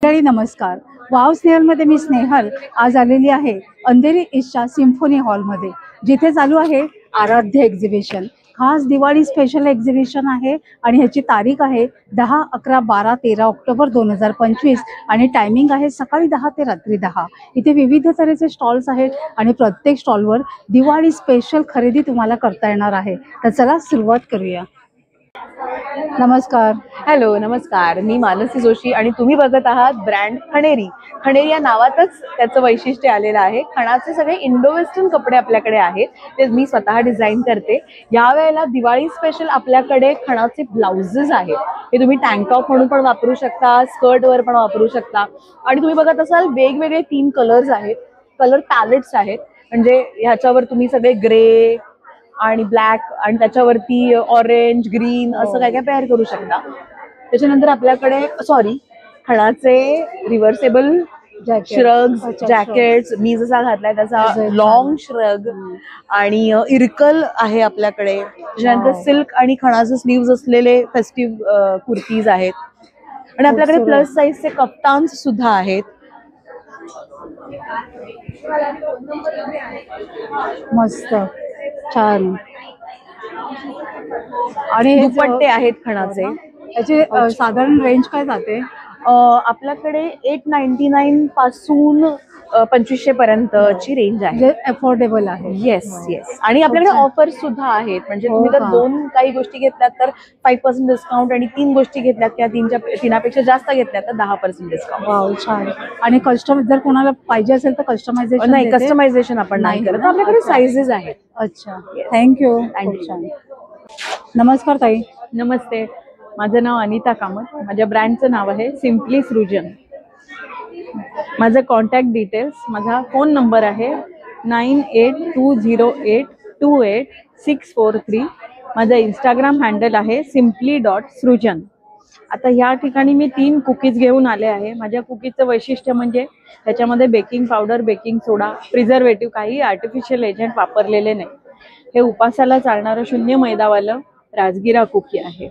मंडळी नमस्कार. वाव स्नेहलमध्ये मी स्नेहल आज आलेली आहे अंधेरी ईस्टच्या सिम्फोनी हॉलमध्ये, जिथे चालू आहे आराध्य एक्झिबिशन. खास दिवाळी स्पेशल एक्झिबिशन आहे आणि ह्याची तारीख आहे 10, 11, 12, 13 ऑक्टोबर 2025 आणि टायमिंग आहे सकाळी 10 ते रात्री 10. इथे विविध तऱ्हेचे स्टॉल्स आहेत आणि प्रत्येक स्टॉलवर दिवाळी स्पेशल खरेदी तुम्हाला करता येणार आहे. तर चला सुरुवात करूया. नमस्कार. हॅलो, नमस्कार. मी मानसी जोशी आणि तुम्ही बघत आहात ब्रँड खणेरी. खणेरी या नावातच त्याचं वैशिष्ट्य आलेलं आहे. खणाचे सगळे इंडो वेस्टर्न कपडे आपल्याकडे आहेत, ते मी स्वतः डिझाईन करते. यावेळेला दिवाळी स्पेशल आपल्याकडे खणाचे ब्लाउजेस आहेत. हे तुम्ही टँक टॉप म्हणून पण वापरू शकता, स्कर्टवर पण वापरू शकता. आणि तुम्ही बघत असाल वेगवेगळे 3 कलर्स आहेत, कलर पॅलेट्स आहेत. म्हणजे ह्याच्यावर तुम्ही सगळे ग्रे आणि ब्लॅक आणि त्याच्यावरती ऑरेंज, ग्रीन असं काय काय पेअर करू शकता. त्याच्यानंतर आपल्याकडे खणाचे रिव्हर्सेबल श्रग्स, जॅकेट्स, मी जसा घातलाय त्याचा लॉंग श्रग आणि इरकल आहे आपल्याकडे. त्याच्यानंतर सिल्क आणि खणाचे स्लीव्स असलेले फेस्टिव्ह कुर्तीज आहेत. आणि आपल्याकडे प्लस साईजचे कफ्तान्स सुद्धा आहेत. मस्त, छान. आणि दुपट्टे आहेत खणाचे. याची साधारण रेंज काय जाते? आपल्याकडे 899 पासून 2500 पर्यंतची रेंज आहे. अफोर्डेबल आहे. येस. आणि आपल्याकडे ऑफर सुद्धा आहेत. म्हणजे तुम्ही जर 2 काही गोष्टी घेतल्यात तर 5% डिस्काउंट आणि 3 गोष्टी घेतल्यात किंवा 3पेक्षा जास्त घेतल्यात तर 10% डिस्काउंट. वाव, छान. आणि जर कोणाला पाहिजे असेल तर कस्टमायझेशन? नाही, कस्टमायझेशन आपण नाही करत. आपल्याकडे साईजेस आहेत. अच्छा, थँक्यू. नमस्कार ताई. नमस्ते, माझं नाव अनिता कामत. माझ्या ब्रँडचं नाव आहे सिम्पली सृजन. माझं कॉन्टॅक्ट डिटेल्स, माझा फोन नंबर आहे 9820828643. माझा इंस्टाग्राम हँडल आहे simply.सृजन. आता ह्या ठिकाणी मी 3 कुकीज घेऊन आले आहे. माझ्या कुकीजचं वैशिष्ट्य म्हणजे त्याच्यामध्ये बेकिंग पावडर, बेकिंग सोडा, प्रिझर्वेटिव्ह, काही आर्टिफिशियल एजंट वापरलेले नाही. हे उपासाला चालणारं 0 मैदावालं राजगिरा कुकी आहे.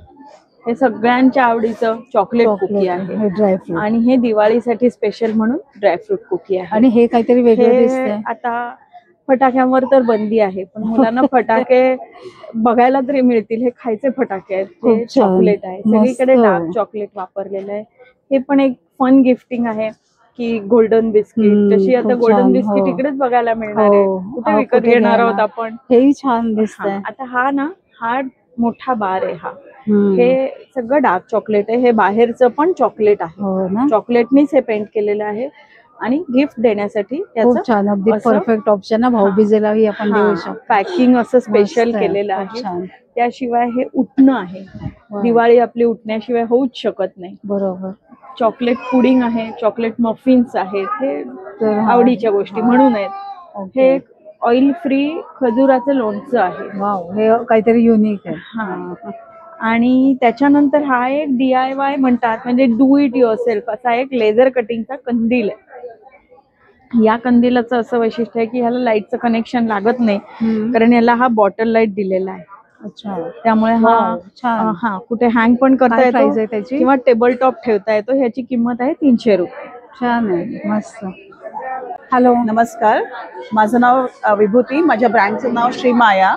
हे सगळ्यांच्या आवडीचं चॉकलेट कुकी आहे. ड्रायफ्रूट. आणि हे दिवाळीसाठी स्पेशल म्हणून ड्रायफ्रूट कुकी आहे. आणि हे काहीतरी वेगळं दिसतंय. आता फटाक्यांवर तर बंदी आहे, पण मुलांना फटाके बघायला तरी मिळतील. हे खायचे फटाके आहेत, हे चॉकलेट आहे. सगळीकडे डार्क चॉकलेट वापरलेलं आहे. हे पण एक फन गिफ्टिंग आहे की गोल्डन बिस्किट. तशी आता गोल्डन बिस्किट इकडेच बघायला मिळणार आहे, कुठे विकत घेणार आहोत आपण. हेही छान दिसतंय. आता हा मोठा बार आहे. हे सगळं डार्क चॉकलेट आहे. हे बाहेरचं पण चॉकलेट आहे. चॉकलेटनीच हे पेंट केलेलं आहे आणि गिफ्ट देण्यासाठी छान, अगदी परफेक्ट ऑप्शन आहे. भाऊबीजेलाही आपण देऊ शकतो. पॅकिंग असं स्पेशल केलेलं आहे. त्याशिवाय हे उठणं आहे. दिवाळी आपली उठण्याशिवाय होऊच शकत नाही. बरोबर. चॉकलेट पुडिंग आहे, चॉकलेट मफिन्स आहेत. हे आवडीच्या गोष्टी म्हणून आहेत. हे ऑइल फ्री खजुराचं लोणचं आहे. वाव, हे काहीतरी युनिक आहे. आणि त्याच्यानंतर हा एक DIY म्हणतात, म्हणजे डू इट युअरसेल्फ असा एक लेझर कटिंगचा कंदील आहे. या कंदिलाचं असं वैशिष्ट्य आहे की ह्याला लाईटचं कनेक्शन लागत नाही, कारण याला हा बॉटल लाईट दिलेला आहे. अच्छा, त्यामुळे हा कुठे हँग पण करता येतो किंवा टेबल टॉप ठेवता येतो. ह्याची किंमत आहे 300 रुपये. छान आहे, मस्त. हॅलो, नमस्कार. माझं नाव विभूती. माझ्या ब्रँडचं नाव श्री माया.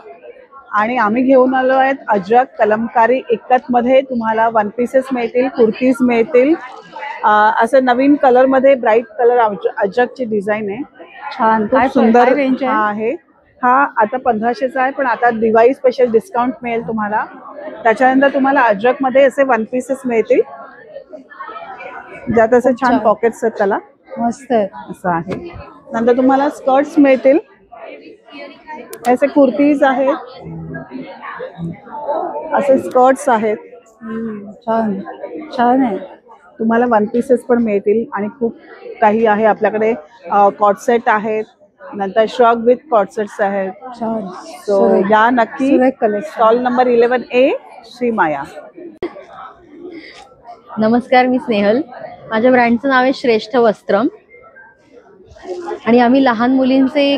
आणि आम्ही घेऊन आलो आहेत अजरक कलमकारी एकतमध्ये. तुम्हाला 1 पीसेस मिळतील, कुर्तीज मिळतील. असं नवीन कलरमध्ये ब्राईट कलर अजरकची डिझाईन आहे. छान, खूप सुंदर रेंज आहे. हा आता 1500चा आहे, पण आता दिवाळी स्पेशल डिस्काउंट मिळेल तुम्हाला. त्याच्यानंतर तुम्हाला अजरकमध्ये असे 1 पीसेस मिळतील, ज्यात असे छान पॉकेट्स आहेत त्याला. मस्त आहे. असं आहे. नंतर तुम्हाला स्कर्ट्स मिळतील. असे कुर्तीज आहेत, असे स्कर्ट्स आहेत. छान छान आहे. तुम्हाला 1 पीसेस पण मिळतील आणि खूप काही आहे आपल्याकडे. कॉटसेट आहेत, नंतर श्रग विथ कॉटसेट्स आहेत. छान. सो या नक्की. स्टॉल नंबर 11A, श्री माया. नमस्कार, मी स्नेहल. माझ्या ब्रँडचं नाव आहे श्रेष्ठ वस्त्रम. आणि आम्ही लहान मुलींचे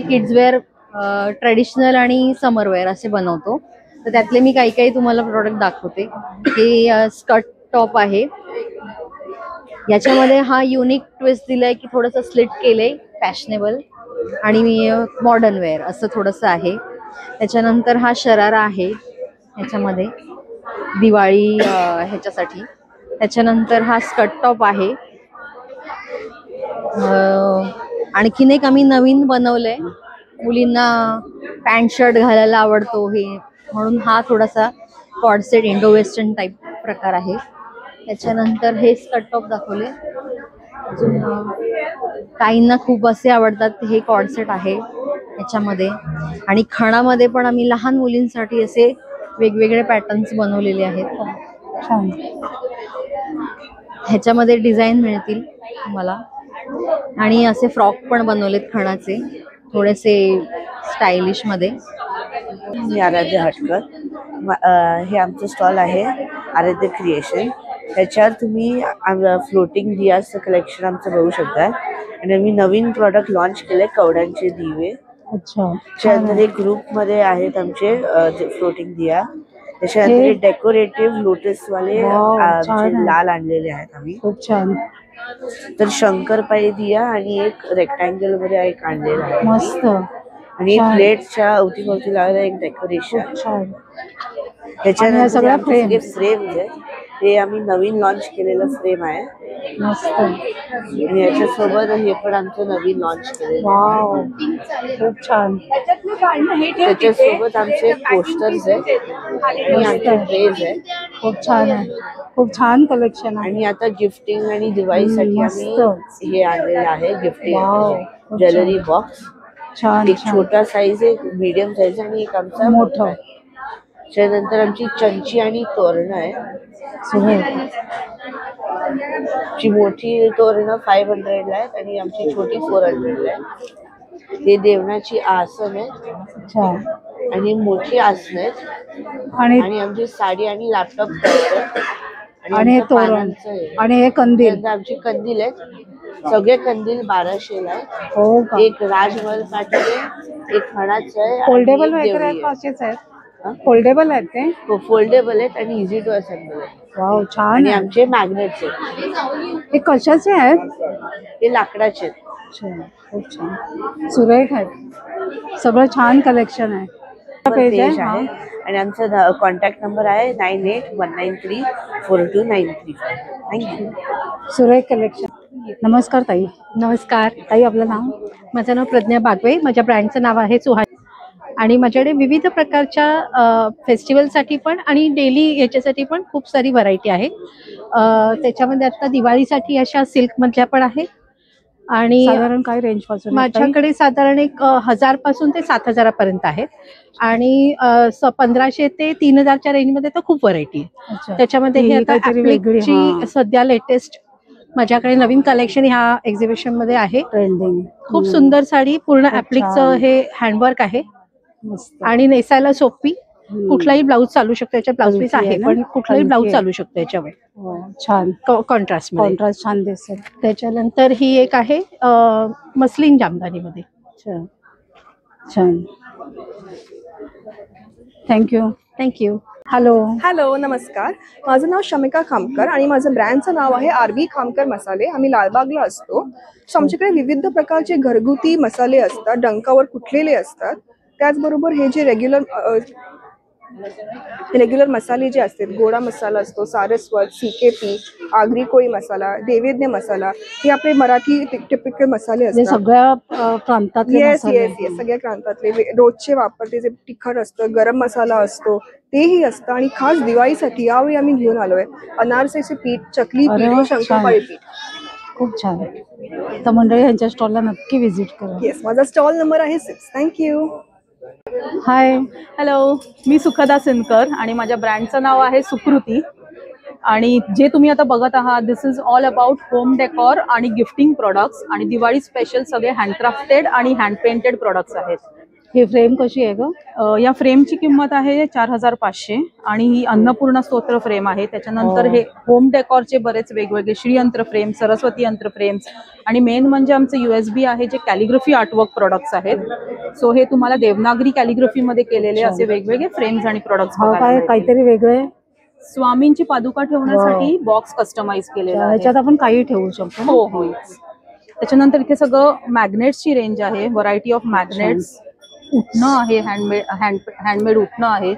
किड्सवेअर, ट्रेडिशनल आणि समरवेअर असे बनवतो. तर त्यातले मी काही तुम्हाला प्रोडक्ट दाखवते. हे स्कर्ट टॉप आहे. याच्यामध्ये हा युनिक ट्विस्ट दिलाय की थोडंसं स्लिट केलंय, फॅशनेबल आणि मॉडर्न वेअर असं थोडंसं आहे. त्याच्यानंतर हा शरारा आहे ह्याच्यामध्ये दिवाळी ह्याच्यासाठी. त्याच्यानंतर हा स्कर्ट टॉप आहे. आणखीन एक आम्ही नवीन बनवलंय, मुलींना पॅन्ट शर्ट घालायला आवडतो हे म्हणून हा थोडासा कॉर्डसेट इंडो वेस्टर्न टाईप प्रकार आहे. त्याच्यानंतर हे स्कर्ट टॉप दाखवले. अजून काहींना खूप असे आवडतात हे कॉर्डसेट आहे याच्यामध्ये. आणि खणामध्ये पण आम्ही लहान मुलींसाठी असे वेगवेगळे पॅटर्न्स बनवलेले आहेत. छान. ह्याच्यामध्ये डिझाईन मिळतील तुम्हाला. आणि असे फ्रॉक पण बनवलेत खणाचे थोडेसे स्टायलिश मध्ये. मी आराध्य हटकर. हे आमचं स्टॉल आहे आराध्य क्रिएशन. ह्याच्यावर तुम्ही फ्लोटिंग दियाचं कलेक्शन आमचं बघू शकता. आणि आम्ही नवीन प्रॉडक्ट लॉन्च केले कवड्यांचे दिवे. अच्छा. त्याच्यानंतर एक ग्रुपमध्ये आहेत आमचे फ्लोटिंग दिया. त्याच्यानंतर डेकोरेटिव्ह लोटसवाले लाल आणलेले आहेत आम्ही. खूप छान. तर शंकरपाळी दिया आणि एक रेक्टँगल मध्ये एक आणलेला आहे मस्त. आणि एक प्लेटच्या अवतीभोवती लावलेलं एक डेकोरेशन. छान. त्याच्यानंतर फ्रेम आहेत ते आम्ही नवीन लॉन्च केलेलं फ्रेम आहे. मस्त. आणि याच्यासोबत हे पण आमचं नवीन लॉन्च केलेलं. वाव, खूप छान. त्याच्यासोबत आमचे पोस्टर्स आहेत आणि आमचे ड्रेस आहेत. खूप छान आहे. खूप छान कलेक्शन आहे. आणि आता गिफ्टिंग आणि दिवाळीसाठी आम्ही हे आणलेलं आहे वाव, गिफ्टिंग ज्वेलरी बॉक्स. छान. एक छोटा साईज, एक मीडियम साईज आणि एक आमचा मोठं. त्याच्यानंतर आमची चंची आणि तोरणं आहे. आमची मोठी तोरणं 500 ला आहेत आणि आमची छोटी 400 ला आहे. ते देवनाची आसन आहेत आणि मोठी आसन आहेत. आणि आमची साडी आणि लॅपटॉप आणि हे तोरण आणि हे कंदील. आमची कंदील आहेत. सगळे कंदील 1200 ला आहेत. हो का. एक राजमहल पाटील, एक खणाचं आहे. फोल्डेबल वगैरे आहेत का असेच आहेत? फोल्डेबल आहेत ते? फोल्डेबल आहेत आणि इझी टू असेंबल आहेत. वाव, छान. आणि आमचे मॅग्नेट्स आहेत. हे कशाचे आहेत? ते लाकडाचे आहेत. खूप छान, सुरेख आहेत. सगळं छान कलेक्शन आहे. पेज आहे आणि आमचा कॉन्टॅक्ट नंबर आहे 9819342935. थँक्यू. सुरेख कलेक्शन. नमस्कार ताई. नमस्कार ताई, आपलं नाव? माझं नाव प्रज्ञा बागवे. माझ्या ब्रँडचं नाव आहे सुहानी. आणि माझ्याकडे विविध प्रकारच्या फेस्टिवलसाठी पण आणि डेली याच्यासाठी पण खूप सारी व्हरायटी आहे. त्याच्यामध्ये आता दिवाळीसाठी अशा सिल्कमधल्या पण आहेत. आणि साधारण काय रेंज पासून? माझ्याकडे साधारण एक 1000 पासून ते 7000 पर्यंत आहेत. आणि 1500 ते 3000च्या रेंजमध्ये तर खूप व्हरायटी आहे. त्याच्यामध्ये हे आता ॲप्लिकची सध्या लेटेस्ट माझ्याकडे नवीन कलेक्शन ह्या एक्झिबिशन मध्ये आहे. ट्रेंडिंग खूप सुंदर साडी, पूर्ण ॲप्लिकचं हे हँडवर्क आहे आणि नेसायला सोपी. कुठलाही ब्लाऊज चालू शकतो. याच्या ब्लाऊज पीस आहे पण कुठलाही ब्लाऊज चालू शकतो याच्यावर. छान कॉन्ट्रास्ट छान दिसेल. त्याच्यानंतर ही एक आहे मस्लिन जामदानीमध्ये. छान छान. थँक्यू. हॅलो, नमस्कार. माझं नाव शमिका खामकर आणि माझं ब्रँडचं नाव आहे आरबी खामकर मसाले. आम्ही लालबागला असतो. सो आमच्याकडे विविध प्रकारचे घरगुती मसाले असतात, डंकावर कुटलेले असतात. त्याचबरोबर हे जे रेग्युलर मसाले जे असतात, गोडा मसाला असतो, सारस्वत, CKP, आगरी कोळी मसाला, देवेज्ञ मसाला, हे आपले मराठी टिपिकल मसाले असतात. सगळ्या प्रांतातले. येस, सगळ्या प्रांतातले रोजचे वापरते. जे तिखट असतं, गरम मसाला असतो, तेही असतं. आणि खास दिवाळीसाठी यावेळी आम्ही घेऊन आलोय अनारसेचे पीठ, चकली पीठ, शंकरपाळी पीठ. खूप छान. तर मंडळी यांच्या स्टॉलला नक्की व्हिजिट करा. येस, माझा स्टॉल नंबर आहे 6. थँक्यू. हाय, हॅलो. मी सुखदा सिनकर आणि माझ्या ब्रँडचं नाव आहे सुकृती. आणि जे तुम्ही आता बघत आहात, this is all about home decor आणि गिफ्टिंग प्रोडक्ट्स. आणि दिवाळी स्पेशल सगळे हँडक्राफ्टेड आणि हँड पेंटेड प्रोडक्ट्स आहेत. ही फ्रेम कशी आहे ग? या फ्रेमची किंमत आहे 4500 आणि ही अन्नपूर्णा स्तोत्र फ्रेम आहे. त्याच्यानंतर हे होम डेकॉरचे बरेच वेगवेगळे श्रीयंत्र फ्रेम, सरस्वती यंत्र फ्रेम्स आणि मेन म्हणजे आमचं USB आहे जे कॅलिग्राफी आर्टवर्क प्रोडक्ट्स आहेत. सो हे तुम्हाला देवनागरी कॅलिग्राफी मध्ये केलेले असे वेगवेगळे फ्रेम्स आणि प्रोडक्ट्स काहीतरी वेगळे. स्वामींची पादुका ठेवण्यासाठी बॉक्स कस्टमाइज केलेला आहे. ह्याच्यात आपण काही ठेवू शकतो ना? हो हो. त्याच्यानंतर इथे सगळं मॅग्नेट्सची रेंज आहे, व्हरायटी ऑफ मॅग्नेट्स. उठणं आहे, हँडमेड उठणं आहे.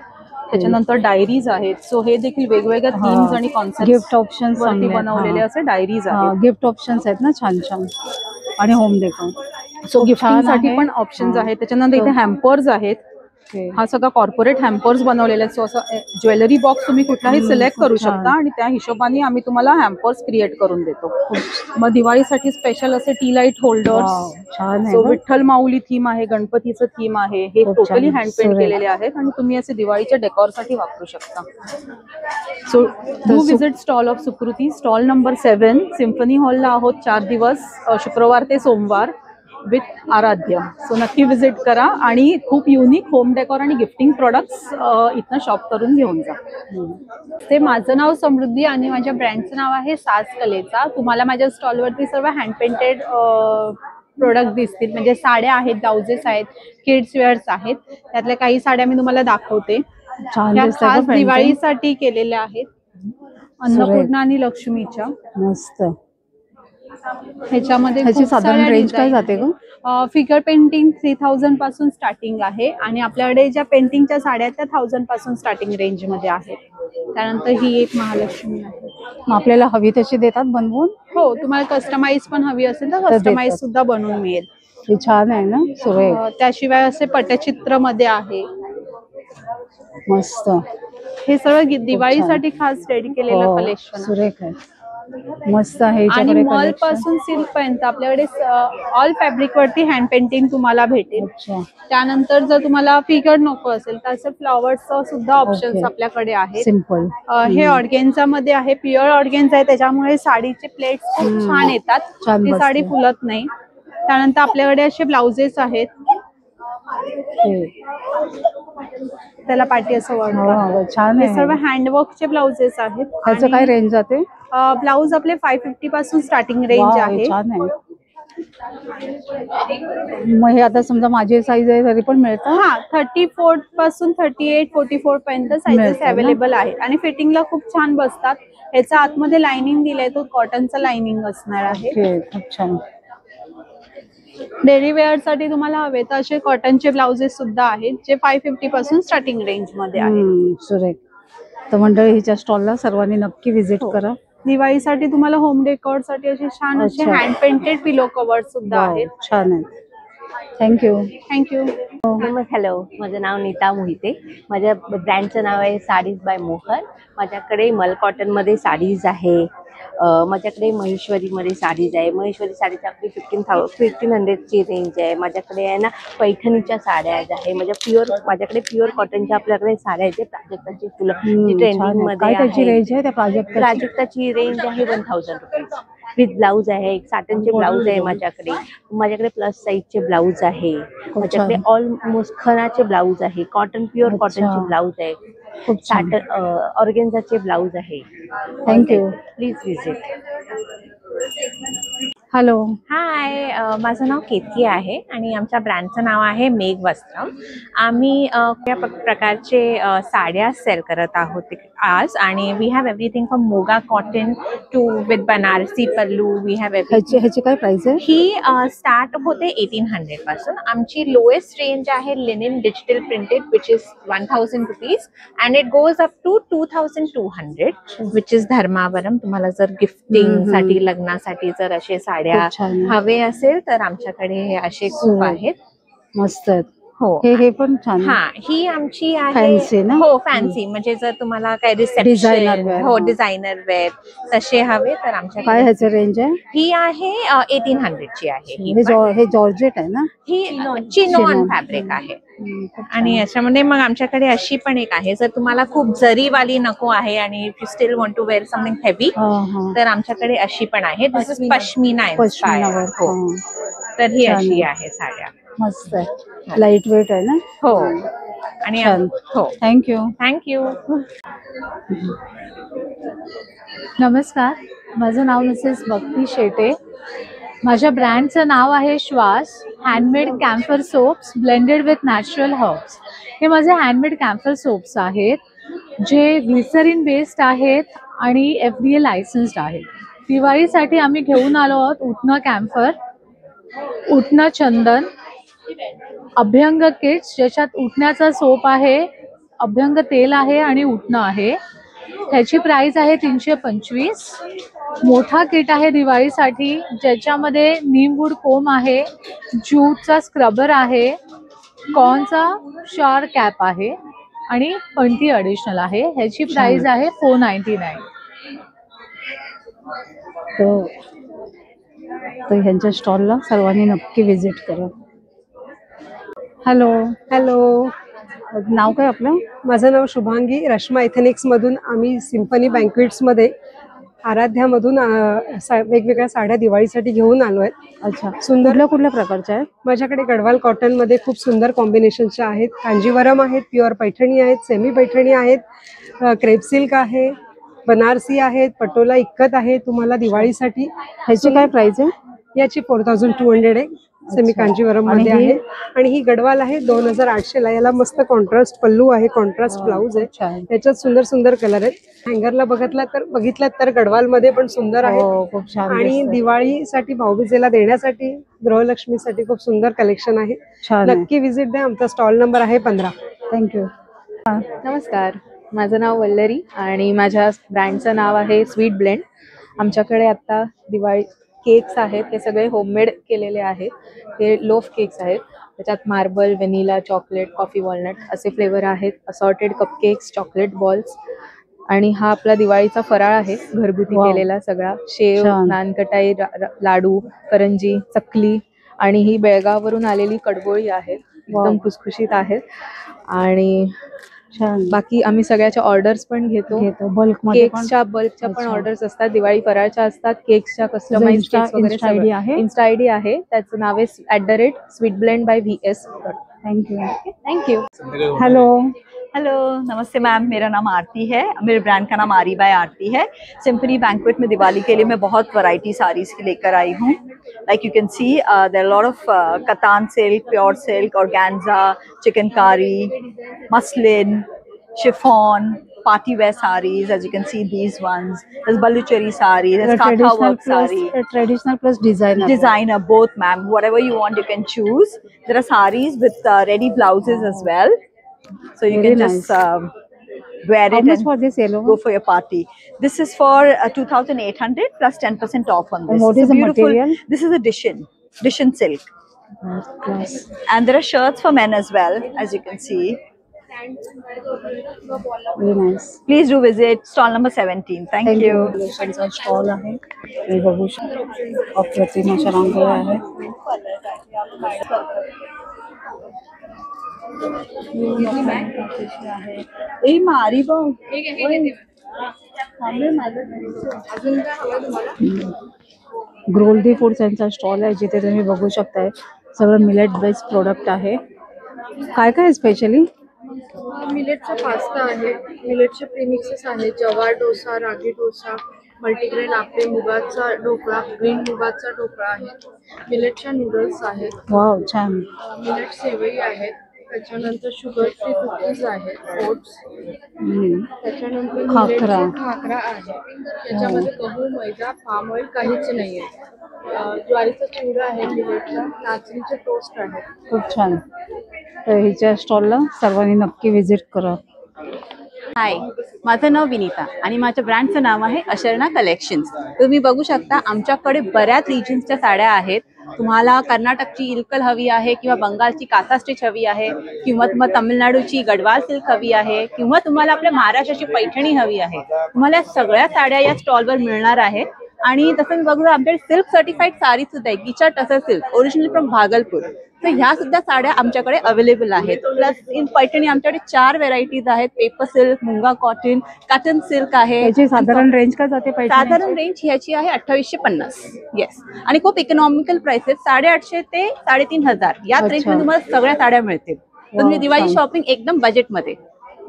त्याच्यानंतर डायरीज आहेत. सो हे देखील वेगवेगळ्या थीम्स आणि कॉन्सेप्ट गिफ्ट ऑप्शन्स बनवलेले असे डायरीज आहेत. गिफ्ट ऑप्शन्स आहेत ना छान छान, आणि होम डेकोर. सो गिफ्टिंग साठी पण ऑप्शन्स आहेत. त्याच्यानंतर इथे हॅम्पर्स आहेत. हा सगळा कॉर्पोरेट हॅम्पर्स बनवलेले आहेत. सो असं ज्वेलरी बॉक्स तुम्ही कुठलाही सिलेक्ट करू शकता आणि त्या हिशोबाने आम्ही तुम्हाला हॅम्पर्स क्रिएट करून देतो. मग दिवाळीसाठी स्पेशल असे टी लाईट होल्डर्स. छान आहे सो ना? विठ्ठल माऊली थीम आहे, गणपतीचं थीम आहे. हे खूप टोटली छान. हँड पेंट केलेले आहेत आणि तुम्ही असे दिवाळीच्या डेकोर साठी वापरू शकता. So do visit stall of सुकृती. स्टॉल नंबर 7 सिम्फनी हॉलला आहोत 4 दिवस, शुक्रवार ते सोमवार, विथ आराध्य. सो नक्की विजिट करा आणि खूप युनिक होम डेकोर आणि गिफ्टिंग प्रोडक्ट्स इथनं शॉप करून घेऊन जा. ते माझं नाव समृद्धी आणि माझ्या ब्रँडचं नाव आहे साज कलेचा. तुम्हाला माझ्या स्टॉलवरती सर्व हँड पेंटेड प्रोडक्ट दिसतील. म्हणजे साड्या आहेत, ब्लाउजेस आहेत, किड्स वेअर्स आहेत. त्यातल्या काही साड्या मी तुम्हाला दाखवते. छान त्या दिसतंय खास का दिवाळीसाठी केलेल्या आहेत, अन्नपूर्णा आणि लक्ष्मीच्या. मस्त. ह्याच्यामध्ये ह्याची खूप साधारण साऱ्या रेंज काय design जाते आहेत. ग? फिगर पेंटिंग 3000 पासून स्टार्टिंग आहे आणि आपल्याकडे ज्या पेंटिंगच्या साड्या आहेत त्या 1000 पासून स्टार्टिंग रेंज मध्ये आहेत. त्यानंतर ही एक महालक्ष्मी आहे. मग आपल्याला हवी तशी देतात बनवून? हो, तुम्हाला कस्टमाइज पण हवी असेल तर कस्टमाइज सुद्धा बनवून मिळेल. हे छान आहे ना, सुरेख. त्याशिवाय असे पटचित्र मध्ये आहे. मस्त. हे सगळं दिवाळीसाठी खास रेडी केलेलं हो, कलेक्शन. सुरेख आहे, मस्त आहे. आणि ह्याच्याकडे मॉल collection. पासून सिल्क पर्यंत आपल्याकडे ऑल फॅब्रिक वरती हँड पेंटिंग तुम्हाला भेटेल. अच्छा. त्यानंतर जर तुम्हाला फिगर नको असेल तर असे फ्लॉवर्सचं सुद्धा ऑप्शन्स Okay. आपल्याकडे आहेत. सिम्पल. हे ऑर्गेन्झा मध्ये आहे, प्युअर ऑर्गेन्झा आहे. त्याच्यामुळे साडीचे प्लेट्स खूप छान येतात, छान ती बसते. साडी फुलत नाही. त्यानंतर आपल्याकडे असे ब्लाउजेस आहेत, त्याला पाठी असं वर्क हो, छान हे आहे. सर्व हँडवर्कचे ब्लाउजेस आहेत. ह्याचं काय रेंज जाते? ब्लाउज आपले 550 पासून स्टार्टिंग रेंज वाव, आहे. छान आहे. मग हे आता समजा माझी साईज आहे तरी पण मिळतं? हा, 34 पासून 38, 44 पर्यंत साइजेस मिळतं ना? अवेलेबल आहेत आणि फिटिंगला खूप छान बसतात. ह्याचा आतमध्ये लाइनिंग दिलंय, तो कॉटनचा लाइनिंग असणार आहे. ओके, खूप छान. डेली वेअर साठी तुम्हाला हवे तर असे कॉटनचे ब्लाउजेस सुद्धा आहेत जे 550 पासून स्टार्टिंग रेंज मध्ये आहेत. सुरेख. तर मंडळी हिच्या स्टॉलला सर्वांनी नक्की व्हिजिट करा. दिवाळीसाठी तुम्हाला होम डेकोर साठी असे छान असे अच्छा. हँड पेंटेड पिलो कव्हर सुद्धा वाव, आहेत. छान आहे. थँक्यू. थँक्यू. हॅलो, माझं नाव नीता मोहिते. माझ्या ब्रँडचं नाव आहे साडीज बाय मोहर. माझ्याकडे मल कॉटनमध्ये साडीज आहे, माझ्याकडे महेश्वरीमध्ये साडीज आहे. महेश्वरी साडीची आपली 1500ची रेंज आहे. माझ्याकडे आहे ना पैठणीच्या साड्या आहे. माझ्याकडे प्युअर कॉटनच्या आपल्याकडे साड्या आहेत, प्राजक्ताची फुलं जी ट्रेंडिंग मध्ये काय त्याची आहे. रेंज आहे त्या प्राजक्ताची रेंज आहे 1000 रुपीज विथ ब्लाऊज आहे. एक साटनचे ब्लाऊज आहे माझ्याकडे प्लस साईजचे ब्लाऊज आहे. माझ्याकडे ऑलमोस्ट खणाचे ब्लाऊज आहे, कॉटन प्युअर कॉटनचे ब्लाऊज आहे, साटन ऑर्गेन्झाचे ब्लाऊज आहे. थँक्यू. Please visit. हॅलो. हाय, माझं नाव केतकी आहे आणि आमच्या ब्रँडचं नाव आहे मेघ वस्त्रम. आम्ही या प्रकारचे साड्या सेल करत आहोत आज आणि we have everything from Moga cotton to with Banarasi pallu. We have ह्याची काय प्राइस आहे? ही स्टार्ट होते 1800 पासून. आमची लोएस्ट रेंज आहे linen digital printed which is 1000 rupees and it goes up to 2200 which is Dharmavaram. तुम्हाला जर गिफ्टिंग साठी लग्नासाठी जर असे साड्या हवे असेल तर आमच्याकडे हे असे खूप आहेत. मस्त आहेत. हो, हे पण छान. हा, ही आमची आहे फॅन्सी ना? हो, फॅन्सी. म्हणजे जर तुम्हाला काही रिसेप्शन, हो, डिझायनर वेअर तसे हवे तर आमच्याकडे. काय ह्याचं रेंज आहे? ही आहे 1800 ची आहे. हे जॉर्जेट आहे ना? ही चिनॉन फॅब्रिक आहे. आणि याच्यामध्ये मग आमच्याकडे अशी पण एक आहे, जर तुम्हाला खूप जरीवाली नको आहे आणि if you still want to wear something heavy तर आमच्याकडे अशी पण आहे. This is pashmina inspired. हो, तर ही अशी आहे साड्या. मस्त आहे, लाईट वेट आहे ना? हो. आणि हो, थँक्यू. नमस्कार, माझं नाव मिसेस भक्ती शेटे. माझ्या ब्रँडचं नाव आहे श्वास handmade camphor soaps blended with natural herbs. हे माझे हँडमेड कॅम्फर सोप्स आहेत. जे ग्लिसरीन बेस्ड आहेत आणि FDA लायसन्स्ड आहेत. दिवाळीसाठी आम्ही घेऊन आलो आहोत उटणं कॅम्फर, उटणं चंदन, अभ्यंग किट्स ज्याच्यात उटण्याचा सोप आहे, अभ्यंग तेल आहे आणि उटणं आहे. त्याची प्राइस आहे 325. मोठा किट आहे दिवाळीसाठी ज्याच्यामध्ये नीमवूड कोम आहे, ज्यूटचा स्क्रबर आहे, कॉर्नचा शॉर कॅप आहे आणि पणती ॲडिशनल आहे. ह्याची प्राइस आहे 499. तर ह्यांच्या स्टॉलला सर्वांनी नक्की व्हिजिट करा. हॅलो. हॅलो, नाव काय आपलं? माझं नाव शुभांगी. रश्मा एथेनिक्समधून आम्ही सिम्फनी बँक्वेट्समध्ये आराध्यामधून वेगवेगळ्या साड्या दिवाळीसाठी घेऊन आलो आहेत. अच्छा, सुंदर कुठल्या प्रकारच्या आहेत? माझ्याकडे गडवाल कॉटनमध्ये खूप सुंदर कॉम्बिनेशनच्या आहेत. कांजीवरम आहेत, प्युअर पैठणी आहेत, सेमी पैठणी आहेत, क्रेप सिल्क आहे, बनारसी आहेत, पटोला इक्कत आहे. तुम्हाला दिवाळीसाठी ह्याची काय प्राइस आहे? याची 4200 आहे. सेमी कांजीवरम मध्ये आहे आणि ही गडवाल आहे 2800 ला. याला मस्त कॉन्ट्रास्ट पल्लू आहे, कॉन्ट्रास्ट ब्लाउज आहे. याच्यात सुंदर सुंदर कलर आहेत. हँगरला बघितलं तर गडवाल मध्ये पण सुंदर आहे. खूप छान. आणि दिवाळीसाठी भाऊबीजेला देण्यासाठी गृहलक्ष्मीसाठी खूप सुंदर कलेक्शन आहे. नक्की व्हिजिट द्या. आमचा स्टॉल नंबर आहे 15. थँक्यू. नमस्कार, माझं नाव वल्लरी आणि माझ्या ब्रँडचं नाव आहे स्वीट ब्लेंड. आमच्याकडे आता दिवाळी केक्स आहेत, हे सगळे होममेड केलेले आहेत. हे लोफ केक्स आहेत, त्याच्यात marble, vanilla, chocolate, coffee walnut असे फ्लेवर आहेत. Assorted cupcakes, chocolate balls. आणि हा आपला दिवाळीचा फराळ आहे, घरगुती केलेला सगळा. शेव, नानकटाई, लाडू, करंजी, चकली आणि ही बेळगाववरून आलेली कडबोळी आहे, एकदम खुसखुशीत आहेत. आणि बाकी आम्ही सगळ्याच्या ऑर्डर्स पण घेतो. केक्सच्या बल्कच्या पण ऑर्डर्स असतात, दिवाळी फराळच्या असतात, केक्सच्या कस्टमाइज केक्स वगैरे. इन्स्टा आयडी आहे, त्याचं नाव आहे @sweetblend/VS. थँक्यू. हेलो हेलो, नमस्ते मैम, मेरा नाम आरती है. मेरे ब्रांड का नाम आरी बाय आरती है. सिम्फनी बैंक्वेट में दिवाली के लिए मैं बहुत वैरायटी साड़ीज की लेकर आई हूँ. Like you can see there lot of katan silk, pure silk, organza, chikankari, muslin, chiffon, party wear sarees. As you can see, these ones. There's Baluchari saree, there's Katha work saree. Traditional plus designer. Designer, both ma'am. Whatever you want, you can choose. There are sarees with ready blouses as well. So you can just wear it. How much for this yellow? Go for your party. This is for 2,800 plus 10% off on this. And what is the material? This is a Dishin silk. And there are shirts for men as well, as you can see. Very nice. Please do visit stall number 17. Thank you. Stall आहे, हे बघू शकता. अप्रतिम अशा रांगोळ्या आहेत. ग्रोल्दी foods यांचा stall आहे, जिथे तुम्ही बघू शकताय सगळं मिलेट बेस्ड प्रोडक्ट आहे. काय काय स्पेशली? मिलेटचा पास्ता आहे, मिलेटचे प्रीमिक्सेस आहेत, जवार डोसा, रागी डोसा, मल्टीग्रेन आपले, मुगाचा ढोकळा, ग्रीन मुगाचा ढोकळा आहे, मिलेटच्या नूडल्स आहेत. वाव, छान. मिलेट सेवई आहेत, त्याच्यानंतर शुगर फ्री कुकीज आहेत, ओट्स, त्याच्यानंतर खाकरा आहे, त्याच्यामध्ये गहू, मैदा, पाम ऑइल काहीच नाहीये. ज्वारीचा चिवडा आहे, मिलेटचा, नाचणीचे टोस्ट आहेत. खूप छान. तर हिच्या स्टॉलला सर्वांनी नक्की व्हिजिट करा. हाय, माझं नाव विनीता आणि माझ्या ब्रँडचं नाव आहे अशर्णा कलेक्शन्स. तुम्ही बघू शकता आमच्याकडे बऱ्याच रिजन्सच्या साड्या आहेत. तुम्हाला कर्नाटकची इल्कल हवी आहे किंवा बंगालची काथा स्टिच हवी आहे किंवा तुम्हाला तामिळनाडूची गडवाल सिल्क हवी आहे किंवा तुम्हाला आपल्या महाराष्ट्राची पैठणी हवी आहे, तुम्हाला सगळ्या साड्या या स्टॉलवर मिळणार आहेत. आणि तसंच बघू आमच्याकडे सिल्क सर्टिफाईड साडी सुद्धा आहे, गिचा टसर सिल्क, ओरिजिनल फ्रॉम भागलपूर. तर ह्या सुद्धा साड्या आमच्याकडे अवेलेबल आहेत. प्लस इन पैठणी आमच्याकडे 4 व्हेरायटीज आहेत, पेपर सिल्क, मुंगा कॉटन सिल्क आहे. याची साधारण रेंज काय जाते? साधारण रेंज ह्याची आहे 2850. येस, आणि खूप इकॉनॉमिकल प्राइसेस, 850 ते 3500 या रेंज मध्ये तुम्हाला सगळ्या साड्या मिळतील. तुम्ही दिवाळी शॉपिंग एकदम बजेटमध्ये.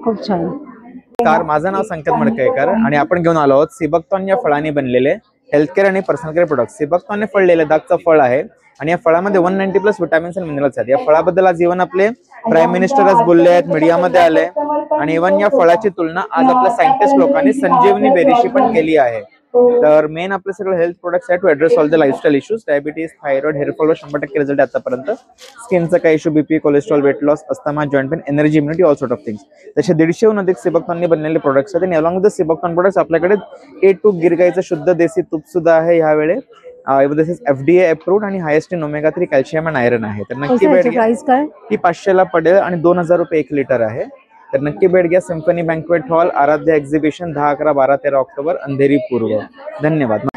खूप छान. नमस्कार, माझं नाव संकेत मडकेकर आणि आपण घेऊन आलो आहोत सिबकतॉन या फळाने बनलेले हेल्थकेअर आणि पर्सनल केअर प्रोडक्ट. सिबकतॉन हे फळ लदाखचं फळ आहे आणि या फळामध्ये 190+ विटामिन्स आणि मिनरल्स आहेत. या फळाबद्दल आज इव्हन आपले प्राईम मिनिस्टर आज बोलले आहेत, मीडियामध्ये आले. आणि इव्हन या फळाची तुलना आज आपल्या सायंटिस्ट लोकांनी संजीवनी बेरीशी पण केली आहे. तर मेन आपले सगळे हेल्थ प्रोडक्ट्स आहेत to address all the lifestyle issues, diabetes, thyroid, हेअरफॉलवर 100% रिझल्ट आहे आतापर्यंत. स्किनचा काही issue, BP, cholesterol, weight loss, asthma, joint pain, energy, immunity, all sort of things. तसे 150हून अधिक सिबकथॉनने बनलेले प्रोडक्ट्स आहेत. आणि along with the sea buckthorn products आपल्याकडे A2 गिरगाईचं शुद्ध देसी तूप सुद्धा आहे ह्यावेळे. दिस इज FDA अप्रूव्ड आणि highest in omega 3 calcium and iron आहे. तर नक्की भेट घ्या. प्राइस काय? ती 500ला पडेल आणि 2000 रुपये 1 लिटर आहे. तर नक्की भेट घ्या. सिम्फनी बँक्वेट हॉल, आराध्य एक्झिबिशन, 10, 11, 12, 13 ऑक्टोबर, अंधेरी पूर्व. धन्यवाद.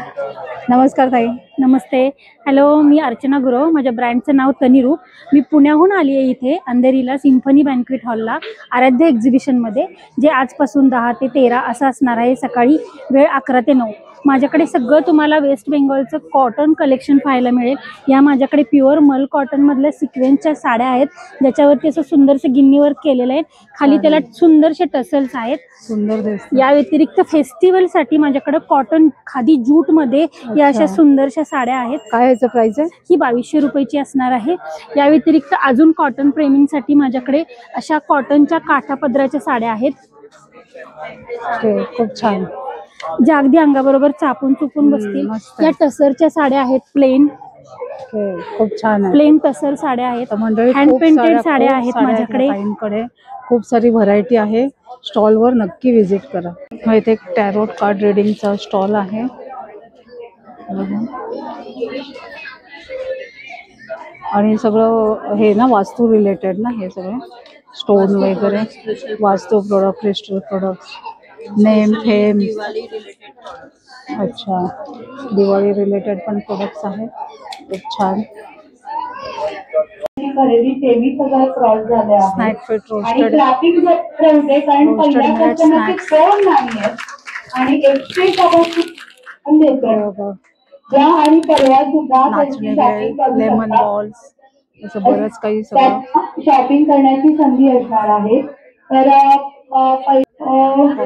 नमस्कार ताई. नमस्ते. हॅलो, मी अर्चना गुरव. माझ्या ब्रँडचं नाव तनिरूप. मी पुण्याहून आली आहे इथे अंधेरीला सिम्फनी बँक्वेट हॉलला आराध्य एक्झिबिशनमध्ये, जे आजपासून 10 ते 13 असं असणार आहे. सकाळी वेळ 11 ते 9. माझ्याकडे सगळं तुम्हाला वेस्ट बेंगॉलचं कॉटन कलेक्शन पाहायला मिळेल. या माझ्याकडे प्युअर मल कॉटनमधल्या सिक्वेन्सच्या साड्या आहेत, ज्याच्यावरती असं सुंदरसं गिन्नी वर्क केलेलं आहे. खाली त्याला सुंदरसे टसल्स आहेत. सुंदर. या व्यतिरिक्त फेस्टिवलसाठी माझ्याकडे कॉटन खादी ज्यूटमध्ये या अशा सुंदरशा साड्या आहेत. काय याचं प्राइस आहे? ही 2200 रुपयाची असणार आहे. या व्यतिरिक्त अजून कॉटन प्रेमींसाठी माझ्याकडे अशा कॉटनच्या काठापदराच्या साड्या आहेत. खूप छान, ज्या अगदी अंगाबरोबर चापून चुपून बसतील. या टसरच्या साड्या आहेत, प्लेन. खूप छान, प्लेन टसर साड्या आहेत. हँड पेंटेड साड्या आहेत माझ्याकडे. खूप सारी व्हरायटी आहे. स्टॉलवर नक्की व्हिजिट करा. हा इथे एक टॅरोट कार्ड रिडिंगचा स्टॉल आहे. आणि सगळं हे ना वास्तू रिलेटेड ना, हे सगळं स्टोन वगैरे, वास्तू प्रोडक्ट, क्रिस्टल प्रोडक्ट्स, नेम थेम. अच्छा, दिवाळी रिलेटेड पण प्रोडक्ट्स आहेत. खूप छान. खरेदी 23,000 क्रॉस झाले आहे. स्नॅक फिट आणि ट्रॅफिक ठेवते कारण पहिल्या कस्टमरचे फोन नाही आहेत आणि एक्स्ट्रा पण देतो. ज्या आणि परवा सुद्धा लेमन बॉल्स, असं बरंच काही सगळं शॉपिंग करण्याची संधी असणार आहे. तर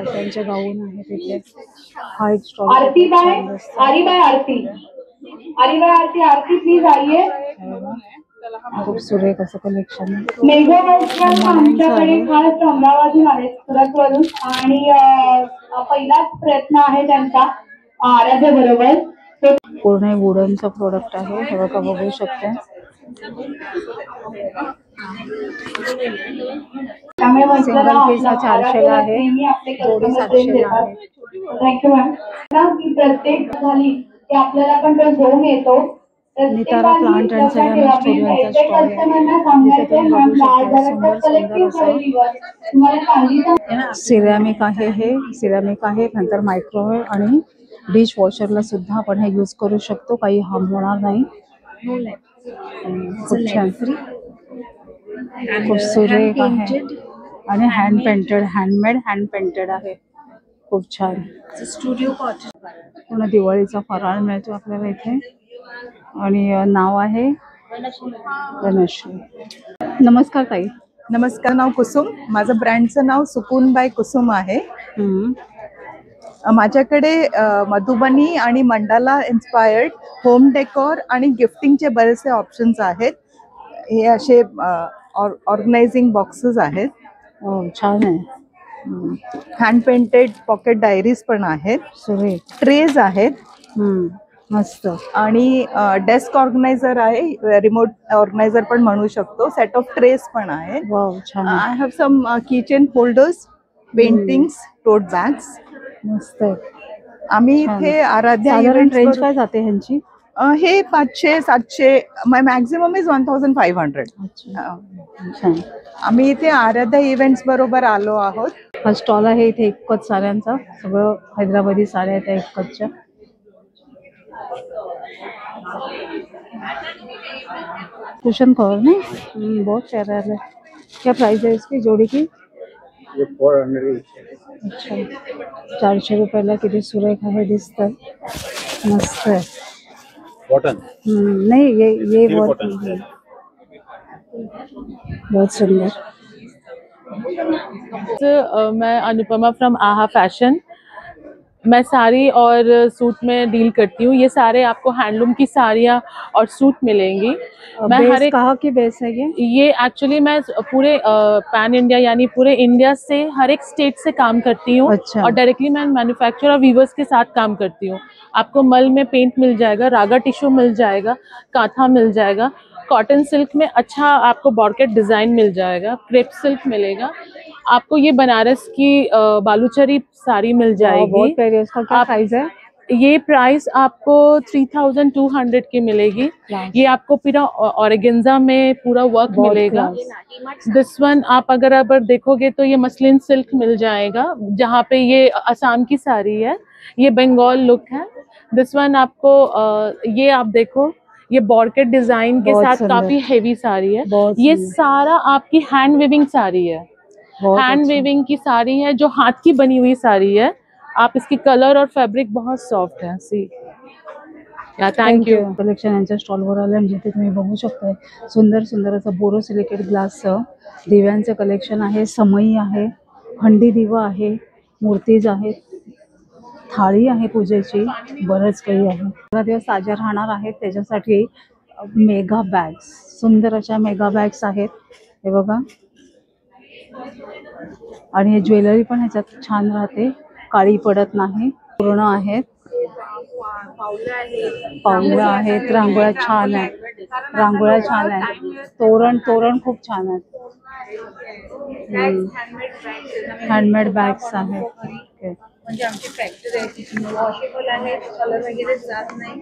त्यांचे गाऊन आहे तिथे. हा एक stall. Aarti by Aarti please आइए. खूप सुरेख असं कलेक्शन. आमच्याकडे खास अमरावती आहेत, सुरत वरून. आणि पहिलाच प्रयत्न आहे त्यांचा आराध्य बरोबर. पूर्ण वुडनचा प्रोडक्ट आहे. हे बघा, बघू शकते. सिंगल पीस हा 400ला आहे. जोडी 700ला आहे. Thank you ma'am. प्रत्येक झाली की आपल्याला पण तो घेऊन येतो. नितारा प्लांट अँड सेरामिक स्टुडिओचा स्टॉल आहे. तिथे तुम्ही बघू शकता सुंदर सुंदर असं सिरॅमिक आहे. हे सिरॅमिक आहे. नंतर मायक्रोवेव्ह आणि डिश वॉशरला सुद्धा आपण हे यूज करू शकतो. काही हार्म होणार नाही. खूप छान, खूप सुरेख आहे. आणि hand painted, handmade hand painted आहे. खूप छान. स्टुडिओ पूर्ण दिवाळीचा फराळ मिळतो आपल्याला इथे. आणि नाव आहे वनश्री. नमस्कार ताई. नमस्कार. नाव कुसुम. माझं ब्रँडचं नाव सुकून बाय कुसुम आहे. माझ्याकडे मधुबनी आणि मंडाला इन्स्पायर्ड होम डेकोर आणि गिफ्टिंगचे बरेचसे ऑप्शन्स आहेत. हे असे ऑर्गनायझिंग बॉक्सेस आहेत. छान आहे. हँड पेंटेड पॉकेट डायरीज पण आहेत. ट्रेज आहेत मस्त. आणि डेस्क ऑर्गनायझर आहे, रिमोट ऑर्गनायझर पण म्हणू शकतो. सेट ऑफ ट्रेस पण आहे. I have some kitchen holders, paintings, tote bags. मस्त. आम्ही इथे आराध्या रेंज काय जाते ह्यांची? हे 500-700, मॅक्झिमम इज 1500. आम्ही इथे आराध्या इव्हेंट्स बरोबर आलो आहोत. हा स्टॉल आहे इथे एकच साड्यांचा. सगळं हैदराबादी साड्या आहेत एकच्या. कुशन कवर नहीं, बहुत प्यारा है. क्या प्राइस है इसकी जोड़ी की? 400. अच्छा, 400 रुपयाला. किती सुरेख आहे, दिसतं. मस्त है. कॉटन नहीं, ये बहुत बहुत सुंदर. मैं अनुपमा फ्रॉम आहा फैशन. मैं साड़ी और सूट में डील करती हूँ। ये सारे आपको हैंडलूम की साड़ियाँ और सूट मिलेंगी। मैं बेस हर एक कहाँ की बेस है ये एक्चुअली मैं पूरे पैन इंडिया यानी पूरे इंडिया से हर एक स्टेट से काम करती हूँ। अच्छा। और डायरेक्टली मैं मैन्युफैक्चरर और वीवर्स के साथ काम करती हूँ। आपको मल में पेंट मिल जाएगा, रागा टिश्यू मिल जाएगा, कांथा मिल जाएगा, कॉटन सिल्क में अच्छा आपको ब्रॉकेट डिजाइन मिल जाएगा, क्रेप सिल्क मिलेगा आपको, ये बनारस की बालूचरी साड़ी मिल जाएगी। बहुत प्यारी है। इसका क्या प्राइस है? ये प्राइस आपको 3200 की मिलेगी। ये आपको पूरा ऑर्गेन्जा में पूरा वर्क मिलेगा। दिस वन आप अगर देखोगे तो ये मसलिन सिल्क मिल जाएगा, जहाँ पे ये असम की साड़ी है, ये बंगाल लुक है। दिस वन आपको ये आप देखो, ये बॉर्केट डिजाइन के साथ काफी हेवी साड़ी है। ये सारा आपकी हैंड वेविंग साड़ी है, हैंड वेविंग की साड़ी है, जो हाथ की बनी हुई साड़ी है। आप इसकी कलर और फैब्रिक बहुत सॉफ्ट है। C thank you. कलेक्शन यांच्या स्टॉलवर आलं, जिथे तुम्ही बघू शकता सुंदर सुंदर असं बोरोसिलिकेट ग्लासचं दिव्यांचं कलेक्शन आहे, समई आहे, हंडी दिवा आहे, मूर्तीज आहेत, थाळी आहे पूजेची, बरंच काही आहे। 15 दिवस साजरा राहणार आहेत, त्याच्यासाठी मेगा बॅग्स, सुंदर अशा मेगा बॅग्स आहेत, हे बघा। आणि हे ज्वेलरी पण ह्याच्यात छान राहते, काळी पडत नाही। पूर्ण आहेत, पाऊल्या आहेत, रांगोळ्या छान आहेत, रांगोळ्या छान आहेत, तोरण खूप छान आहेत। हँडमेड बॅग्स आहेत। ओके, म्हणजे आमची फॅक्टरी आहे, वॉशेबल आहे, कलर वगैरे जात नाही,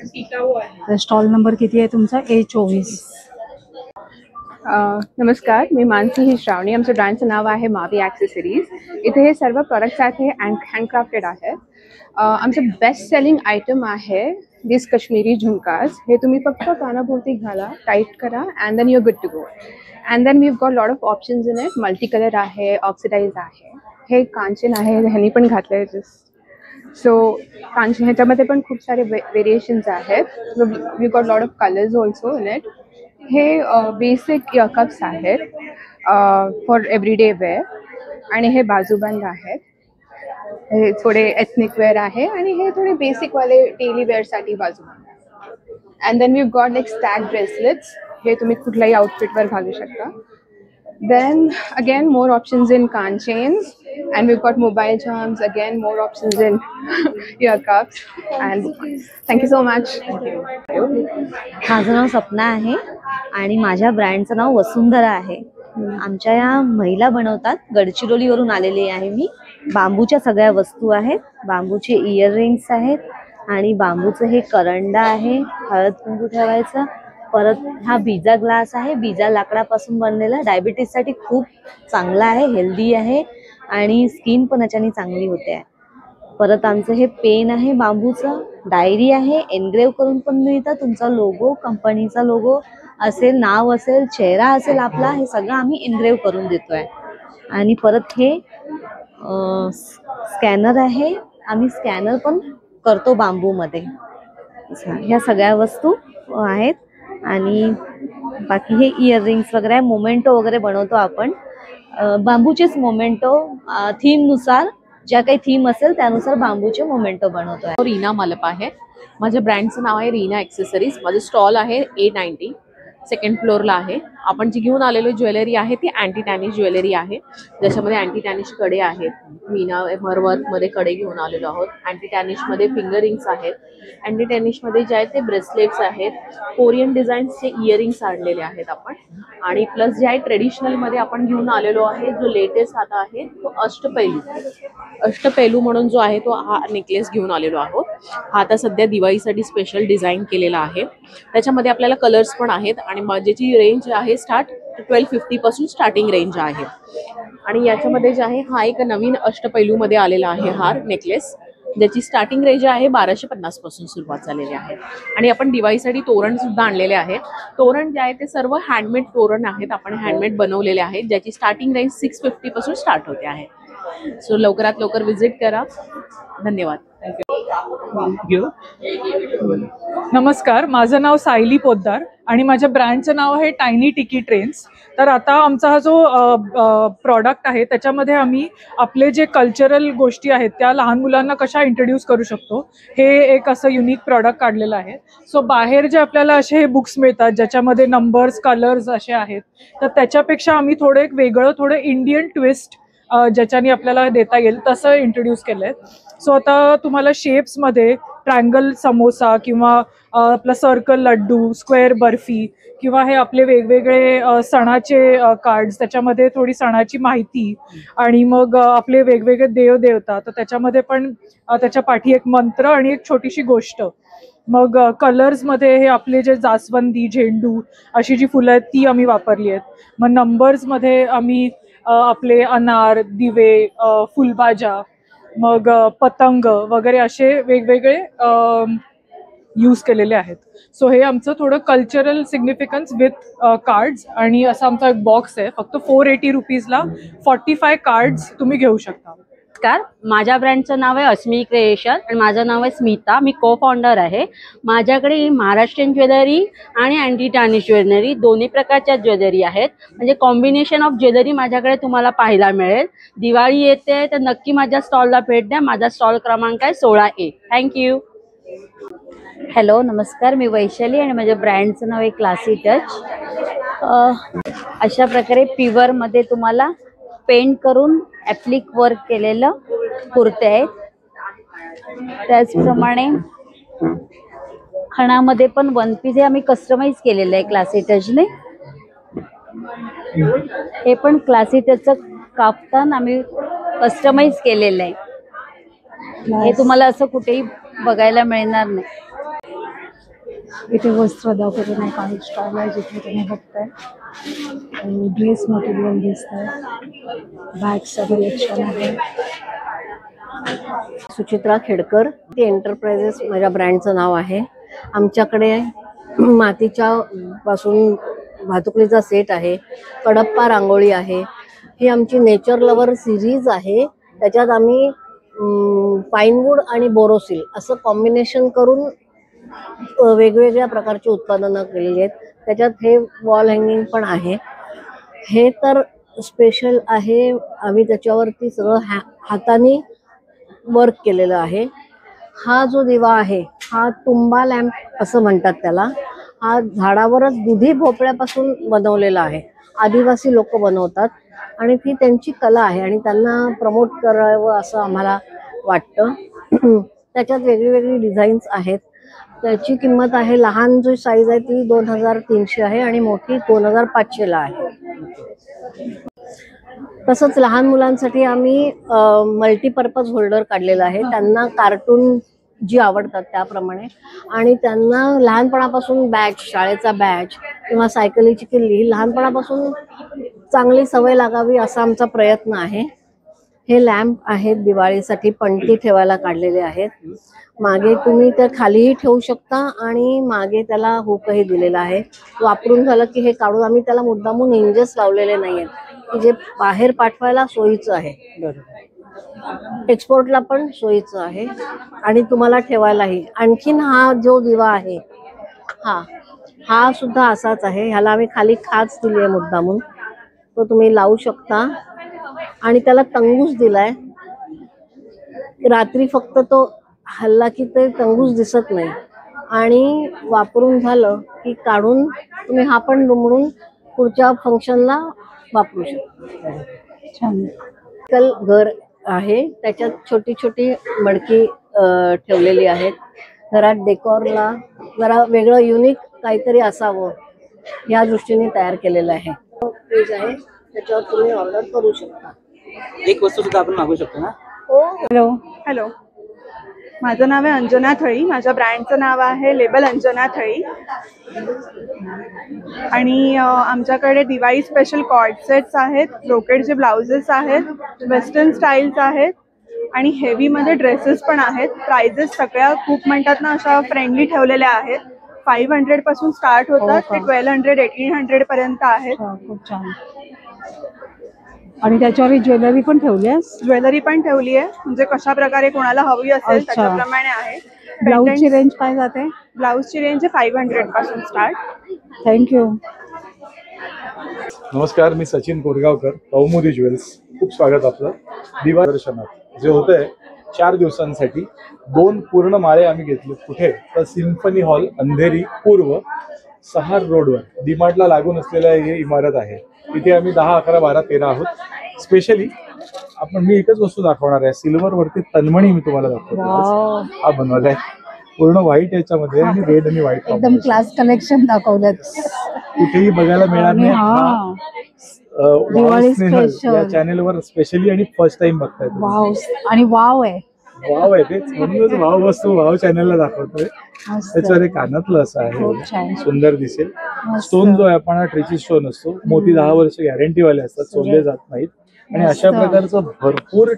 टिकाऊ आहे। स्टॉल नंबर किती आहे तुमचा? A24। नमस्कार, मी मानसी ही श्रावणी। आमच्या ब्रँडचं नाव आहे मावी ॲक्सेसरीज। इथे हे सर्व प्रोडक्ट्स आहेत, हे हँडक्राफ्टेड आहेत। आमचं बेस्ट सेलिंग आयटम आहे दिस कश्मीरी झुमकाज। हे तुम्ही फक्त कानाभोवती घाला, टाईट करा, and then you are good to go. And then we have got lot of options in it, multi colour आहे, ऑक्सिडाइज आहे, हे कांचन आहे, ह्यांनी पण घातलं आहे जस्ट। सो कांचन ह्याच्यामध्ये पण खूप सारे व्हेरिएशन्स आहेत। We got lot of colours also in it. हे बेसिक इयरकप्स आहेत फॉर एव्हरीडे वेअर, आणि हे बाजूबंद आहेत, हे थोडे एथनिक वेअर आहे, आणि हे थोडे बेसिक वाले डेली वेअरसाठी बाजूबंद। And then we got like stag bracelets, हे तुम्ही कुठल्याही आउटफिटवर घालू शकता। Then again more options in can chains, and we've got mobile charms, again more options in ear cups, and thank you so much. माझं नाव सपना आहे आणि माझ्या ब्रँडचं नाव वसुंधरा आहे। आमच्या या महिला बनवतात, गडचिरोलीवरून आलेली आहे मी। बांबूच्या सगळ्या वस्तू आहेत, बांबूचे इयररिंग्स आहेत आणि बांबूचं हे करंडा आहे हळद कुंकू ठेवायचं। परत हा बीजा ग्लास आहे, बीजा लाकडापासून बनलेला, डायबिटीजसाठी खूप चांगला आहे, हेल्दी आहे आणि स्किन पण याच्याने चांगली होते। परत आमचं हे पेन आहे बांबूचं, डायरी आहे, एनग्रेव करून पण मिळतं, तुमचा लोगो, कंपनीचा लोगो असेल, नाव असेल, चेहरा असेल आपला, हे सगळं आम्ही एनग्रेव करून देतोय। आणि परत हे स्कॅनर आहे, आम्ही स्कॅनर पण करतो बांबूमध्ये। ह्या सगळ्या वस्तू आहेत। आणि बाकी हे इयररिंग्स वगैरे, मोमेंटो वगैरे बनवतो आपण, बांबूचेच मोमेंटो, थीमनुसार ज्या काही थीम असेल त्यानुसार बांबूचे मोमेंटो बनवतो। रीना मलप आहे, माझ्या ब्रँडचं नाव आहे रीना ॲक्सेसरीज। माझं स्टॉल आहे A90, सेकंड फ्लोअरला आहे। आपण जी घेऊन आलेली ज्वेलरी आहे ती अँटी टॅनिश ज्वेलरी आहे, ज्याच्यामध्ये अँटी टॅनिश कडे आहेत, मीना वर्कमध्ये कडे घेऊन आलेलो आहोत। अँटी टॅनिशमध्ये फिंगरिंग्स आहेत, अँटी टॅनिशमध्ये जे आहेत ते ब्रेसलेट्स आहेत, कोरियन डिझाईन्सचे इयरिंग्स आणलेले आहेत आपण, आणि प्लस जे आहे ट्रेडिशनलमध्ये आपण घेऊन आलेलो आहे, जो लेटेस्ट आता आहे तो अष्टपैलू म्हणून जो आहे तो हा नेकलेस घेऊन आलेलो आहोत। हा आता सध्या दिवाळीसाठी स्पेशल डिझाईन केलेला आहे, त्याच्यामध्ये आपल्याला कलर्स पण आहेत, आणि ज्याची रेंज आहे स्टार्ट 1250 पासून स्टार्टिंग रेंज आहे। आणि याच्यामध्ये जे आहे हा एक नवीन अष्टपैलूमध्ये आलेला आहे हार नेकलेस, ज्याची स्टार्टिंग रेंज आहे 1250 पासून सुरुवात झालेली आहे। आणि आपण दिवाळीसाठी तोरण सुद्धा आणलेले आहेत। तोरण जे आहे ते सर्व हँडमेड तोरण आहेत, आपण हँडमेड बनवलेले आहेत, ज्याची स्टार्टिंग रेंज 650 पासून स्टार्ट होते आहे। सो लवकरात लवकर विजिट करा. धन्यवाद. नमस्कार, माझं नाव सायली पोद्दार आणि माझ्या ब्रँडचं नाव आहे टायनी टिकी ट्रेन्स. तर आता आमचा हा जो प्रॉडक्ट आहे त्याच्यामध्ये आम्ही आपले जे कल्चरल गोष्टी आहेत त्या लहान मुलांना कशा इंट्रोड्यूस करू शकतो हे एक असं युनिक प्रॉडक्ट काढलेलं आहे. सो बाहेर जे आपल्याला असे हे बुक्स मिळतात ज्याच्यामध्ये नंबर्स कलर्स असे आहेत, तर त्याच्यापेक्षा आम्ही थोडं एक वेगळं थोडं इंडियन ट्विस्ट ज्याच्याने आपल्याला देता येईल तसं इंट्रोड्यूस केलं आहे. सो आता तुम्हाला शेप्समध्ये ट्रायंगल समोसा किंवा आपला सर्कल लड्डू, स्क्वेअर बर्फी किंवा हे आपले वेगवेगळे सणाचे कार्ड्स, त्याच्यामध्ये थोडी सणाची माहिती आणि मग आपले वेगवेगळे देवदेवता, तर त्याच्यामध्ये पण त्याच्या पाठी एक मंत्र आणि एक छोटीशी गोष्ट. मग कलर्समध्ये हे आपले जे जास्वंदी, झेंडू अशी जी फुलं आहेत ती आम्ही वापरली आहेत. मग नंबर्समध्ये आम्ही आपले अनार, दिवे, फुलभाज्या, मग पतंग वगैरे असे वेगवेगळे यूज केलेले आहेत. सो हे आमचं थोडं कल्चरल सिग्निफिकन्स विथ कार्ड्स आणि असा आमचा एक बॉक्स आहे. फक्त 480 रुपीजला 45 कार्ड्स तुम्ही घेऊ शकता. नमस्कार, माझ्या ब्रँडचं नाव आहे अस्मी क्रिएशन आणि माझं नाव आहे स्मिता. मी को फाउंडर आहे. माझ्याकडे महाराष्ट्रीयन ज्वेलरी आणि अँटी टार्निश ज्वेलरी दोन्ही प्रकारच्या ज्वेलरी आहेत. म्हणजे कॉम्बिनेशन ऑफ ज्वेलरी माझ्याकडे तुम्हाला पाहायला मिळेल. दिवाळी येते तर नक्की माझ्या स्टॉलला भेट द्या. माझा स्टॉल क्रमांक आहे 16A. थँक्यू. हॅलो, नमस्कार, मी वैशाली आणि माझ्या ब्रँडचं नाव आहे क्लासी टच. अशा प्रकारे प्युअरमध्ये तुम्हाला पेंट करून ॲप्लिक वर्क केलेलं कुर्ते आहेत. त्याचप्रमाणे खणामध्ये पण वन पीस हे आम्ही कस्टमाइज केलेलं आहे क्लासी टचने. हे पण क्लासी टचचं काफ्तान आम्ही कस्टमाइज केलेलं आहे. हे तुम्हाला असं कुठेही बघायला मिळणार नाही. इथे वस्त्र दाखवतो एक आहे स्टॉल आहे जिथे तुम्ही बघताय ड्रेस मटेरियल दिसत आहे, बॅग्सचं कलेक्शन आहे. सुचित्रा खेडकर, ती एंटरप्राइजेस माझ्या ब्रँडचं नाव आहे. आमच्याकडे मातीच्या पासून भातुकलीचा सेट आहे, कडप्पा रांगोळी आहे. ही आमची नेचर लवर सिरीज आहे. त्याच्यात आम्ही पाईनवूड आणि बोरोसिल असं कॉम्बिनेशन करून वेगवेगळ्या प्रकारची उत्पादनं केलेली आहेत. त्याच्यात हे वॉल हँगिंग पण आहे. हे तर स्पेशल आहे. आम्ही त्याच्यावरती सगळं हाताने वर्क केलेलं आहे. हा जो दिवा आहे हा तुंबा लॅम्प असं म्हणतात त्याला. हा झाडावरच दुधी भोपळ्यापासून बनवलेला आहे. आदिवासी लोक बनवतात आणि ती त्यांची कला आहे आणि त्यांना प्रमोट करावं असं आम्हाला वाटतं. त्याच्यात वेगळी वेगळी डिझाईन्स आहेत. त्याची किंमत आहे, लहान जो साईज आहे ती 2300 आहे आणि मोठी 2500ला आहे. तसंच लहान मुलांसाठी आम्ही मल्टीपर्पज होल्डर काढलेला आहे. त्यांना कार्टून जी आवडतात त्याप्रमाणे आणि त्यांना लहानपणापासून बॅच, शाळेचा बॅच किंवा सायकलीची किल्ली लहानपणापासून चांगली सवय लागावी असा आमचा प्रयत्न आहे. हे लॅम्प आहेत दिवाळीसाठी पणती ठेवायला काढलेले आहेत. मागे तुम्ही तर खालीही ठेवू शकता आणि मागे त्याला हुकही दिलेला आहे. वापरून झालं की हे काढून आम्ही त्याला मुद्दामून हिंजेस लावलेले नाही आहेत की जे बाहेर पाठवायला सोयीचं आहे, एक्सपोर्टला पण सोयीचं आहे आणि तुम्हाला ठेवायलाही. आणखीन हा जो दिवा आहे हा सुद्धा असाच आहे. ह्याला आम्ही खाली खाच दिली आहे मुद्दामून, तो तुम्ही लावू शकता आणि त्याला तंगूस दिलाय. रात्री फक्त तो हल्ला की ते तंगूस दिसत नाही आणि वापरून झालं की काढून तुम्ही हा पण दुमडून पुढच्या फंक्शनला वापरू शकता. छान घर आहे. त्याच्यात छोटी छोटी मडकी ठेवलेली आहेत. घरात डेकोरला जरा वेगळं युनिक काहीतरी असावं या दृष्टीने तयार केलेलं आहे. पेज आहे त्याच्यावर तुम्ही ऑर्डर करू शकता. एक वस्तू सुद्धा आपण मागू शकतो ना. हॅलो हॅलो, माझं नाव आहे अंजना थळी. माझ्या ब्रँडचं नाव आहे लेबल अंजना थळी आणि आमच्याकडे दिवाळी स्पेशल कॉर्ड सेट्स आहेत, ब्रोकेडचे ब्लाउजेस आहेत, वेस्टर्न स्टाईल्स आहेत आणि हेवीमध्ये ड्रेसेस पण आहेत. प्राइजेस सगळ्या खूप म्हणतात ना अशा फ्रेंडली ठेवलेल्या आहेत. 500 पासून स्टार्ट होतात ते 1200-1800 पर्यंत आहेत. खूप छान. आणि त्याच्यावर ज्वेलरी पण ठेवली आहे. ज्वेलरी पण ठेवली आहे, म्हणजे कशा प्रकारे कोणाला हवी असेल अच्छा. त्याच्याप्रमाणे आहे. ब्लाऊजची रेंज काय जाते? ब्लाऊजची रेंज 500 पासून स्टार्ट. थँक्यू. नमस्कार, मी सचिन कोरगावकर, कौमुदी ज्वेल्स. खूप स्वागत आपलं दिवाळी दर्शनात. जे होतंय 4 दिवसांसाठी 2 पूर्ण माळे आम्ही घेतले. कुठे तर सिम्फनी हॉल अंधेरी पूर्व 6 रोडवर डीमार्टला लागून असलेल्या ही इमारत आहे. इथे आम्ही 10, 11, 12, 13 आहोत. स्पेशली मी एकच वस्तू दाखवणार आहे. सिल्वर वरती तन्मणी मी तुम्हाला दाखवतो. हा बनवला आहे पूर्ण व्हाईट याच्यामध्ये आणि रेड आणि व्हाईट एकदम क्लास कलेक्शन दाखवल्यात. कुठेही बघायला मिळणार नाही. दिवाळी स्नेहल स्पेशल या चॅनेलवर स्पेशली आणि फर्स्ट टाइम बघताय. वाव आणि वाव आहे. वाव आहे तेच म्हणूनच वाव वस्तू वाव चॅनलला दाखवतोय. त्याच्यावर कानातलं असं आहे, सुंदर दिसेल. स्टोन जो आहे आपण ट्रिची स्टोन असतो. मोती 10 वर्ष गॅरंटीवाले असतात, चोरले जात नाहीत. आणि अशा प्रकारचं भरपूर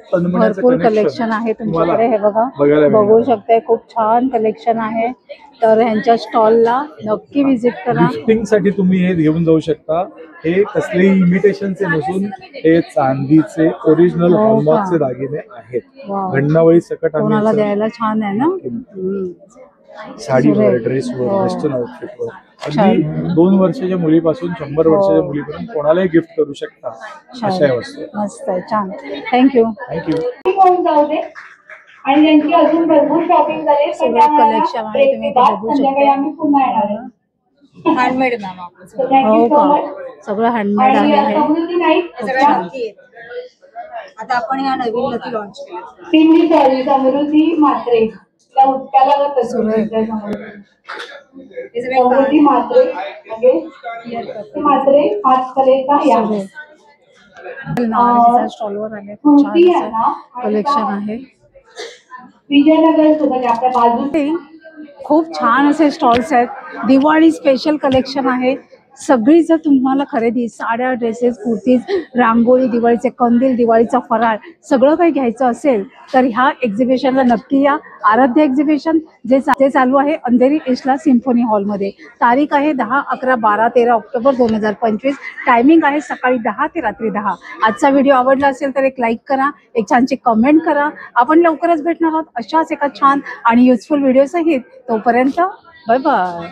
कलेक्शन आहे तुमच्याकडे. हे बघा, बघू शकताय खूप छान कलेक्शन आहे. तर ह्यांच्या स्टॉलला नक्की व्हिजिट करा. गिफ्टिंग साठी तुम्ही हे घेऊन जाऊ शकता. हे कसलेही इमिटेशनचे नसून हे चांदीचे ओरिजिनल हॉलमार्कचे दागिने आहेत. घडणावळी सकट कोणाला द्यायला छान आहे ना. साडीवर, ड्रेसवर, वेस्टर्न आउटफिटवर. अगदी 2 वर्षाच्या मुलीपासून 100 वर्षाच्या मुलीपर्यंत कोणालाही गिफ्ट करू शकता अशा वस्तू. मस्त आहे, छान. थँक्यू. आणि त्यांची अजून भरपूर शॉपिंग झाली. कलेक्शन आहे, तुम्ही बघू शकता. हँडमेड हो का, सगळं हँडमेड आहे. आता आपण या नवीन लकी लॉन्च केलं. समृद्धी मात्रे समृद्धी मात्रे हातकलेचा स्टॉलवर आले. खूप छान कलेक्शन आहे. विजयनगर सुद्धा आपल्या बाजूने खूप छान असे स्टॉल्स आहेत. दिवाळी स्पेशल कलेक्शन आहे. सगळी जर तुम्हाला खरेदी साड्या, ड्रेसेस, कुर्तीज, रांगोळी, दिवाळीचे कंदील, दिवाळीचा फराळ सगळं काही घ्यायचं असेल तर ह्या एक्झिबिशनला नक्की या. आराध्य एक्झिबिशन जे चालू आहे अंधेरी ईस्टला सिम्फनी हॉलमध्ये. तारीख आहे 10, 11, 12, 13 ऑक्टोबर 2025. टायमिंग आहे सकाळी 10 ते रात्री 10. आजचा व्हिडिओ आवडला असेल तर एक लाईक करा, एक छानशी कमेंट करा. आपण लवकरच भेटणार आहोत अशाच एका छान आणि युजफुल व्हिडिओ सहित. तोपर्यंत बाय बाय.